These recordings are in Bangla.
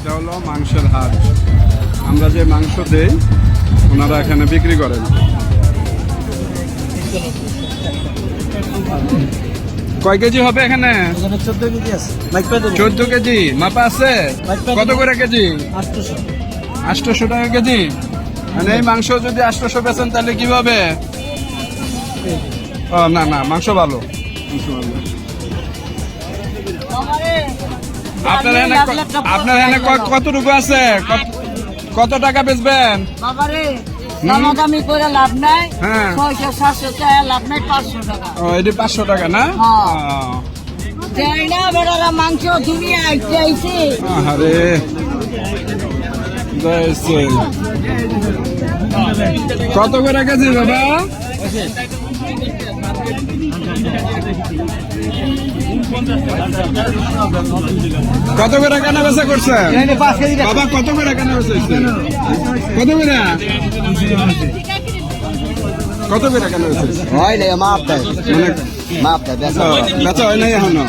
এটা হলো মাংসের হাট। আমরা যে মাংস দেই ওনারা এখানে বিক্রি করেন। কয় কেজি হবে এখানে? 14 কেজি আছে। 14 কেজি মাপা আছে। কত করে কেজি? 800 টাকা কেজি। মানে এই মাংস যদি 800 বেচেন তাহলে কিভাবে? ও না না, মাংস ভালো। আপনার এখানে কতটুকু আছে? কত টাকা বেচবেন? দামাদামি করে লাভ নাই। হ্যাঁ। 600-700 টাকা লাভ নাই, 500 টাকা। ও এটি 500 টাকা না? যাই না বেড়ারা মাংস দুনিয়া আইতে আইছে। আরে কত করে কেজি বাবা? কত করে কেনা বেচা করছে বাবা? কত করে কেনা বেচা হচ্ছে? কত করে? কত করে কেনা বেচা হচ্ছে? হয় না, মাপ দেয়, মাপ দেয়। বেচা হয় নাই এখনো।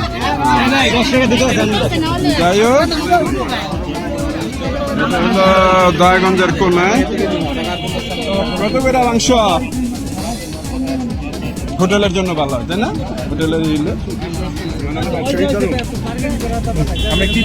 যাই হোক, এটা হলো দয়াগঞ্জের কোনায়। কত করে মাংস? হোটেলের জন্য ভালো হয় তাই না? হোটেলের আমি কি